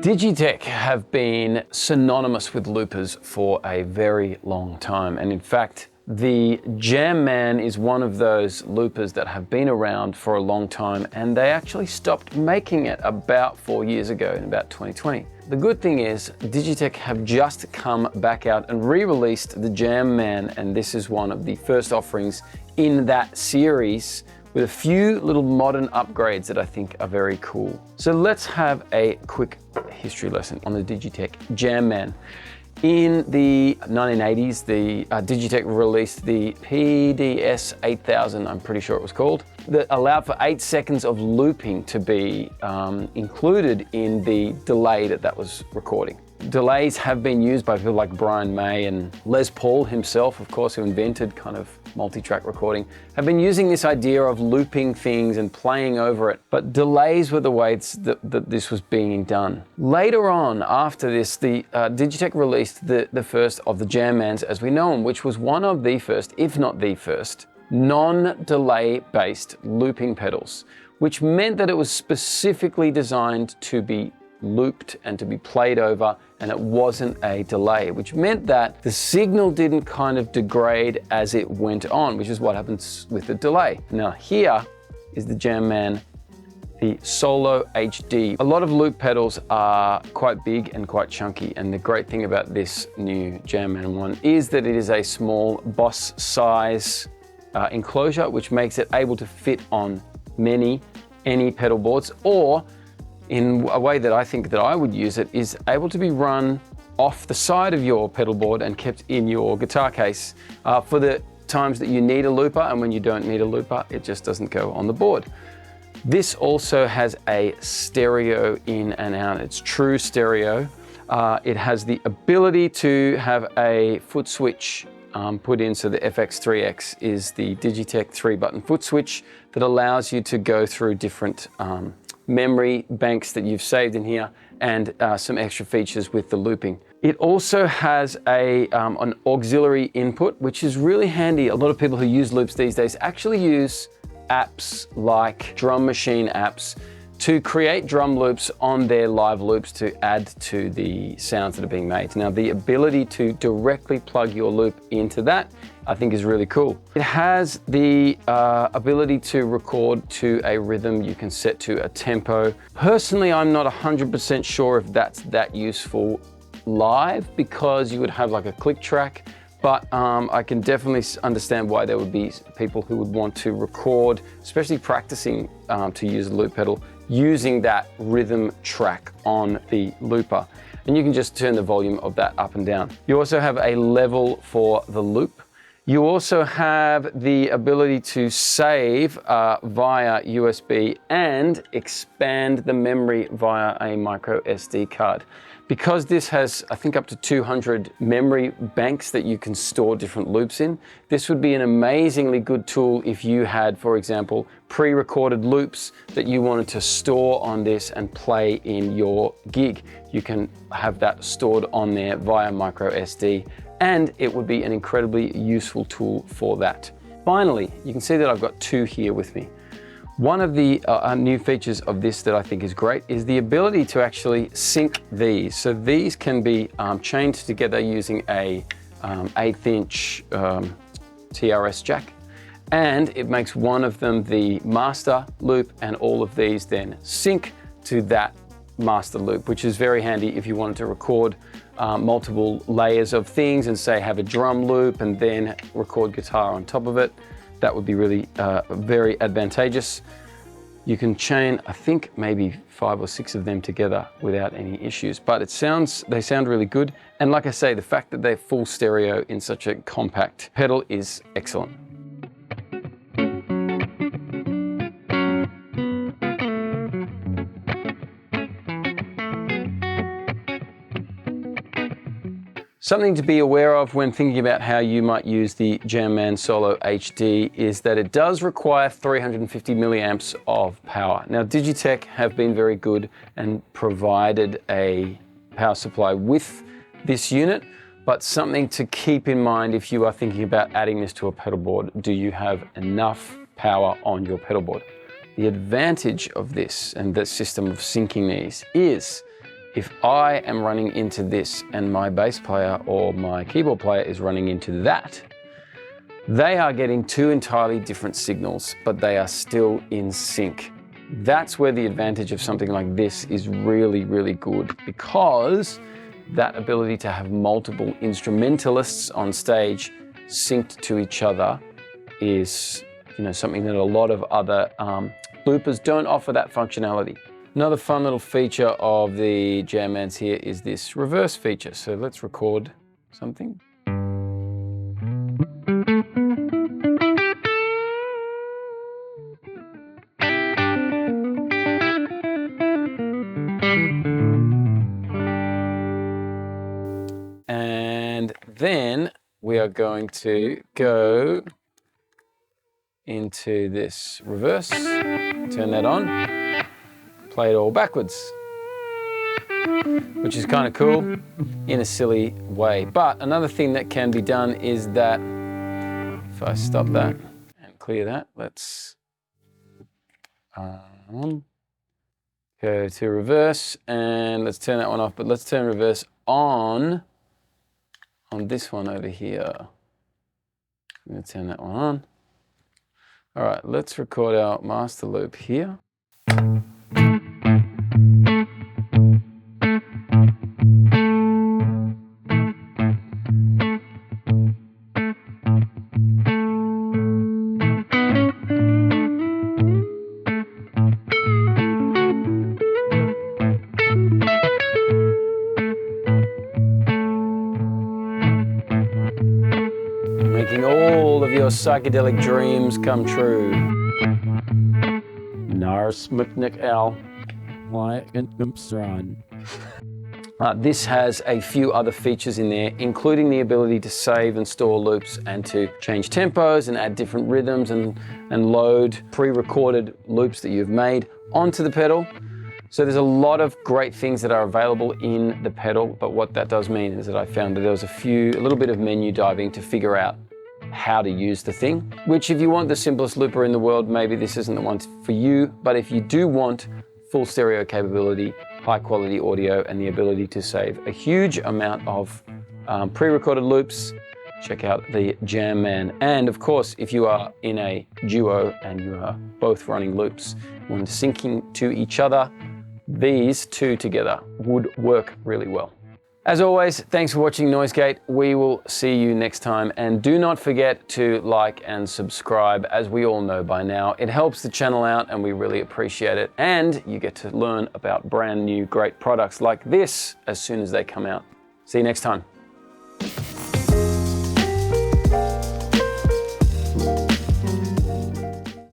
Digitech have been synonymous with loopers for a very long time, and in fact the JamMan is one of those loopers that have been around for a long time, and they actually stopped making it about 4 years ago in about 2020. The good thing is Digitech have just come back out and re-released the JamMan, and this is one of the first offerings in that series with a few little modern upgrades that I think are very cool. So let's have a quick history lesson on the Digitech JamMan. In the 1980s, the Digitech released the PDS 8000, I'm pretty sure it was called, that allowed for 8 seconds of looping to be included in the delay that was recording. Delays have been used by people like Brian May and Les Paul himself, of course, who invented kind of multi-track recording, have been using this idea of looping things and playing over it, but delays were the way that this was being done. Later on, after this, the Digitech released the first of the JamMans as we know them, which was one of the first, if not the first, non-delay based looping pedals, which meant that it was specifically designed to be looped and to be played over, and it wasn't a delay, which meant that the signal didn't kind of degrade as it went on, which is what happens with the delay. Now here is the JamMan, the Solo HD. A lot of loop pedals are quite big and quite chunky, and the great thing about this new JamMan one is that it is a small boss size enclosure, which makes it able to fit on any pedal boards, or in a way that I think that I would use it, is able to be run off the side of your pedal board and kept in your guitar case for the times that you need a looper, and when you don't need a looper, it just doesn't go on the board. This also has a stereo in and out. It's true stereo. It has the ability to have a foot switch put in, so the FX3X is the Digitech 3-button foot switch that allows you to go through different memory banks that you've saved in here, and some extra features with the looping. It also has an auxiliary input, which is really handy. A lot of people who use loops these days actually use apps like drum machine apps to create drum loops on their live loops to add to the sounds that are being made. Now, the ability to directly plug your loop into that, I think, is really cool. It has the ability to record to a rhythm. You can set to a tempo. Personally, I'm not 100% sure if that's that useful live, because you would have like a click track, but I can definitely understand why there would be people who would want to record, especially practicing to use a loop pedal, using that rhythm track on the looper. And you can just turn the volume of that up and down. You also have a level for the loop. You also have the ability to save via USB and expand the memory via a micro SD card. Because this has, I think, up to 200 memory banks that you can store different loops in, this would be an amazingly good tool if you had, for example, pre-recorded loops that you wanted to store on this and play in your gig. You can have that stored on there via micro SD, and it would be an incredibly useful tool for that. Finally, you can see that I've got two here with me. One of the new features of this that I think is great is the ability to actually sync these. So these can be chained together using a 1/8" TRS jack, and it makes one of them the master loop, and all of these then sync to that master loop, which is very handy if you wanted to record multiple layers of things and say have a drum loop and then record guitar on top of it. That would be really very advantageous. You can chain, I think, maybe 5 or 6 of them together without any issues, but they sound really good. And like I say, the fact that they're full stereo in such a compact pedal is excellent. Something to be aware of when thinking about how you might use the JamMan Solo HD is that it does require 350 milliamps of power. Now, Digitech have been very good and provided a power supply with this unit, but something to keep in mind if you are thinking about adding this to a pedal board. Do you have enough power on your pedal board? The advantage of this and the system of syncing these is if I am running into this and my bass player or my keyboard player is running into that, they are getting two entirely different signals, but they are still in sync. That's where the advantage of something like this is really, really good, because that ability to have multiple instrumentalists on stage synced to each other is, something that a lot of other loopers don't offer that functionality. Another fun little feature of the JamMans here is this reverse feature. So let's record something. And then we are going to go into this reverse, turn that on, play it all backwards, which is kind of cool in a silly way. But another thing that can be done is that if I stop that and clear that, let's go to reverse and let's turn that one off, but let's turn reverse on this one over here. I'm going to turn that one on. All right, let's record our master loop here. Making all of your psychedelic dreams come true. This has a few other features in there, including the ability to save and store loops and to change tempos and add different rhythms and load pre-recorded loops that you've made onto the pedal. So there's a lot of great things that are available in the pedal, but what that does mean is that I found that there was a little bit of menu diving to figure out how to use the thing, which if you want the simplest looper in the world, maybe this isn't the one for you. But if you do want full stereo capability, high quality audio, and the ability to save a huge amount of pre-recorded loops, check out the JamMan. And of course, if you are in a duo and you are both running loops, when syncing to each other, these two together would work really well. As always, thanks for watching NoiseGate. We will see you next time. And do not forget to like and subscribe. As we all know by now, it helps the channel out and we really appreciate it. And you get to learn about brand new great products like this as soon as they come out. See you next time.